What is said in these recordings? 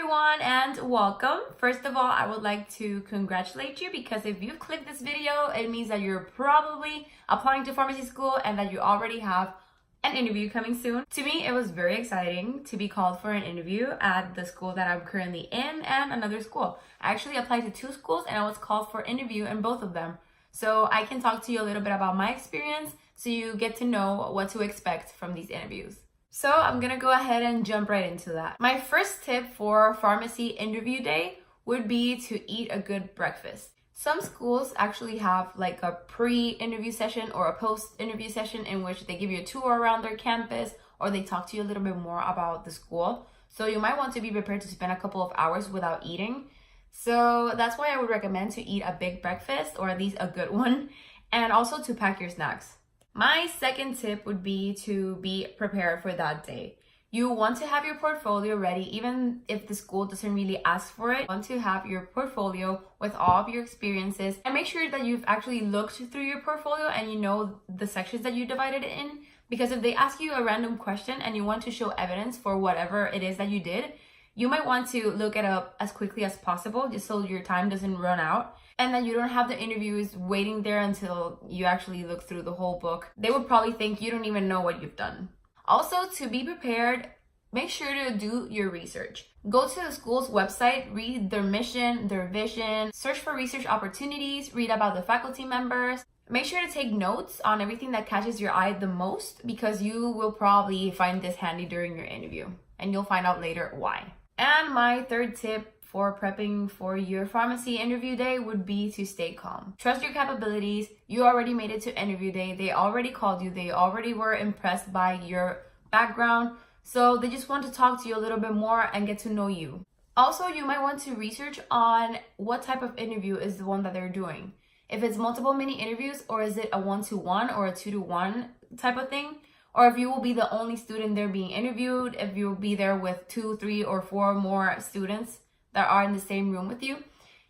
everyone and welcome. First of all, I would like to congratulate you because if you've clicked this video, it means that you're probably applying to pharmacy school and that you already have an interview coming soon. To me, it was very exciting to be called for an interview at the school that I'm currently in and another school. I actually applied to two schools and I was called for an interview in both of them. So I can talk to you a little bit about my experience so you get to know what to expect from these interviews. So I'm gonna go ahead and jump right into that. My first tip for pharmacy interview day would be to eat a good breakfast. Some schools actually have like a pre-interview session or a post-interview session in which they give you a tour around their campus or they talk to you a little bit more about the school. So you might want to be prepared to spend a couple of hours without eating. So that's why I would recommend to eat a big breakfast or at least a good one, and also to pack your snacks. My second tip would be to be prepared for that day. You want to have your portfolio ready even if the school doesn't really ask for it. You want to have your portfolio with all of your experiences and make sure that you've actually looked through your portfolio and you know the sections that you divided it in. Because if they ask you a random question and you want to show evidence for whatever it is that you did, you might want to look it up as quickly as possible just so your time doesn't run out. And that you don't have the interviews waiting there until you actually look through the whole book. They would probably think you don't even know what you've done. Also, to be prepared, make sure to do your research. Go to the school's website, read their mission, their vision, search for research opportunities, read about the faculty members. Make sure to take notes on everything that catches your eye the most because you will probably find this handy during your interview and you'll find out later why. And my third tip for prepping for your pharmacy interview day would be to stay calm. Trust your capabilities. You already made it to interview day. They already called you. They already were impressed by your background. So they just want to talk to you a little bit more and get to know you. Also, you might want to research on what type of interview is the one that they're doing. If it's multiple mini interviews or is it a 1-to-1 or a 2-to-1 type of thing? Or if you will be the only student there being interviewed, if you'll be there with 2, 3, or 4 more students that are in the same room with you,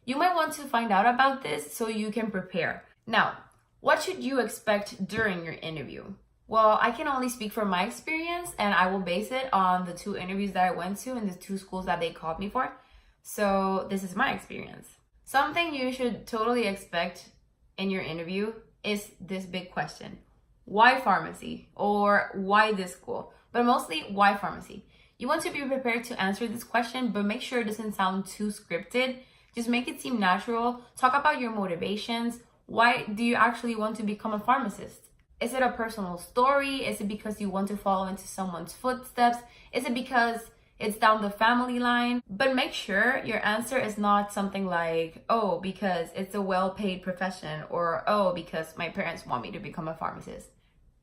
you might want to find out about this so you can prepare. Now, what should you expect during your interview? Well, I can only speak from my experience and I will base it on the 2 interviews that I went to and the 2 schools that they called me for. So this is my experience. Something you should totally expect in your interview is this big question. Why pharmacy? Or why this school? But mostly, why pharmacy? You want to be prepared to answer this question, but make sure it doesn't sound too scripted. Just make it seem natural. Talk about your motivations. Why do you actually want to become a pharmacist? Is it a personal story? Is it because you want to follow into someone's footsteps? Is it because it's down the family line? But make sure your answer is not something like, oh, because it's a well-paid profession, or oh, because my parents want me to become a pharmacist.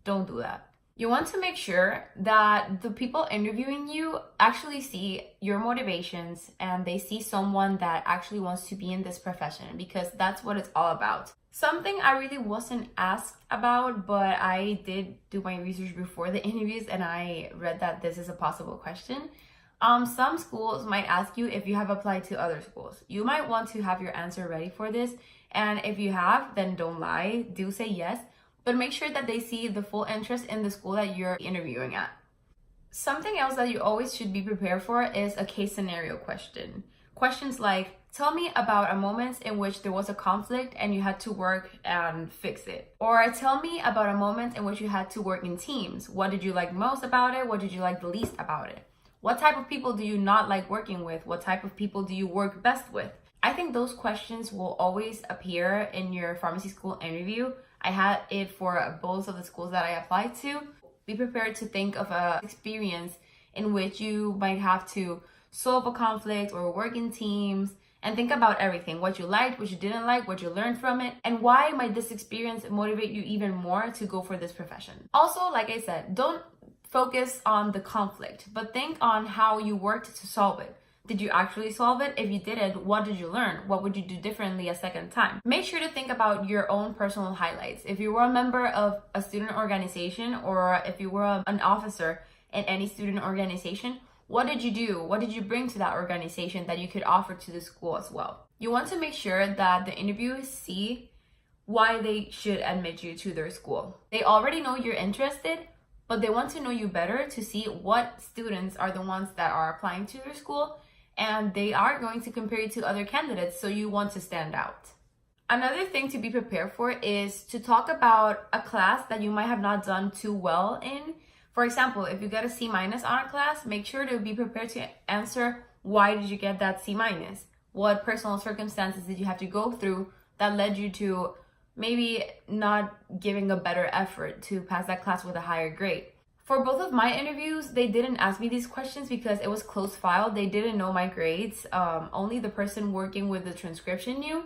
Don't do that. You want to make sure that the people interviewing you actually see your motivations and they see someone that actually wants to be in this profession because that's what it's all about. Something I really wasn't asked about, but I did do my research before the interviews and I read that this is a possible question. Some schools might ask you if you have applied to other schools. You might want to have your answer ready for this. And if you have, then don't lie. Do say yes. But make sure that they see the full interest in the school that you're interviewing at. Something else that you always should be prepared for is a case scenario question. Questions like, tell me about a moment in which there was a conflict and you had to work and fix it. Or tell me about a moment in which you had to work in teams. What did you like most about it? What did you like the least about it? What type of people do you not like working with? What type of people do you work best with? I think those questions will always appear in your pharmacy school interview. I had it for both of the schools that I applied to. Be prepared to think of an experience in which you might have to solve a conflict or work in teams and think about everything, what you liked, what you didn't like, what you learned from it, and why might this experience motivate you even more to go for this profession. Also, like I said, don't focus on the conflict, but think on how you worked to solve it. Did you actually solve it? If you didn't, what did you learn? What would you do differently a second time? Make sure to think about your own personal highlights. If you were a member of a student organization or if you were an officer in any student organization, what did you do? What did you bring to that organization that you could offer to the school as well? You want to make sure that the interviewers see why they should admit you to their school. They already know you're interested, but they want to know you better to see what students are the ones that are applying to their school and they are going to compare you to other candidates, so you want to stand out. Another thing to be prepared for is to talk about a class that you might have not done too well in. For example, if you get a C- on a class, make sure to be prepared to answer why did you get that C-. What personal circumstances did you have to go through that led you to maybe not giving a better effort to pass that class with a higher grade. For both of my interviews, they didn't ask me these questions because it was closed file. They didn't know my grades. Only the person working with the transcription knew.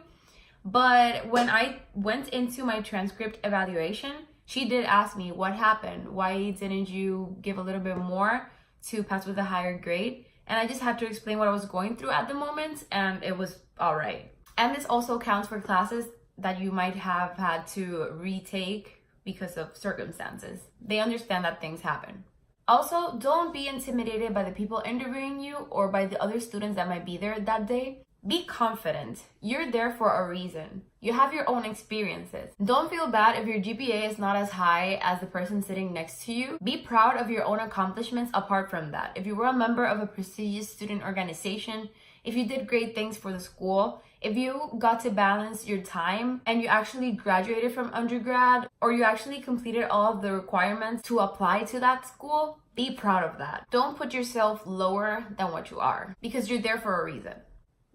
But when I went into my transcript evaluation, she did ask me what happened. Why didn't you give a little bit more to pass with a higher grade? And I just had to explain what I was going through at the moment, and it was all right. And this also counts for classes that you might have had to retake because of circumstances. They understand that things happen. Also, don't be intimidated by the people interviewing you or by the other students that might be there that day. Be confident. You're there for a reason. You have your own experiences. Don't feel bad if your GPA is not as high as the person sitting next to you. Be proud of your own accomplishments apart from that. If you were a member of a prestigious student organization, if you did great things for the school, if you got to balance your time and you actually graduated from undergrad, or you actually completed all of the requirements to apply to that school, be proud of that. Don't put yourself lower than what you are, because you're there for a reason.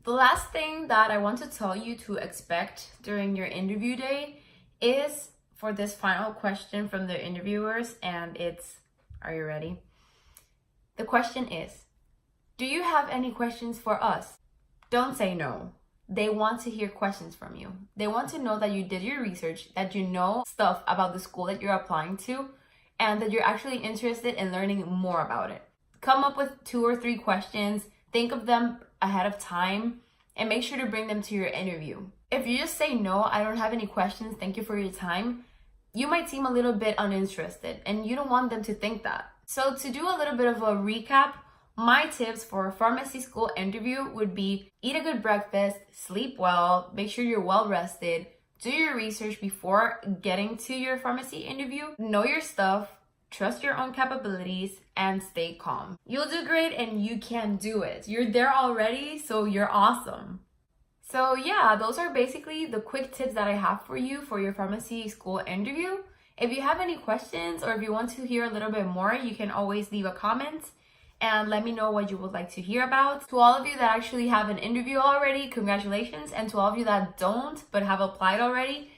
The last thing that I want to tell you to expect during your interview day is for this final question from the interviewers, and it's, are you ready? The question is, do you have any questions for us? Don't say no. They want to hear questions from you. They want to know that you did your research, that you know stuff about the school that you're applying to, and that you're actually interested in learning more about it. Come up with 2 or 3 questions, think of them ahead of time, and make sure to bring them to your interview. If you just say no, I don't have any questions, thank you for your time, you might seem a little bit uninterested, and you don't want them to think that. So to do a little bit of a recap, my tips for a pharmacy school interview would be eat a good breakfast, sleep well, make sure you're well rested, do your research before getting to your pharmacy interview, know your stuff, trust your own capabilities, and stay calm. You'll do great and you can do it. You're there already, so you're awesome. So yeah, those are basically the quick tips that I have for you for your pharmacy school interview. If you have any questions or if you want to hear a little bit more, you can always leave a comment and let me know what you would like to hear about. To all of you that actually have an interview already, congratulations. And to all of you that don't but have applied already,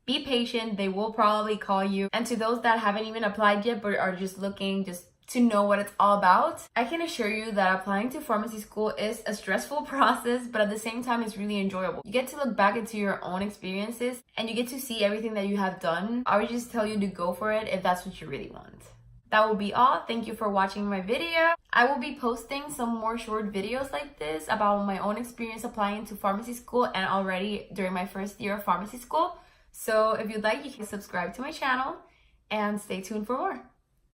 be patient, they will probably call you. And to those that haven't even applied yet but are just looking to know what it's all about, I can assure you that applying to pharmacy school is a stressful process, but at the same time it's really enjoyable. You get to look back into your own experiences and you get to see everything that you have done. I would just tell you to go for it if that's what you really want. That will be all. Thank you for watching my video. I will be posting some more short videos like this about my own experience applying to pharmacy school and already during my first year of pharmacy school. So if you'd like, you can subscribe to my channel and stay tuned for more.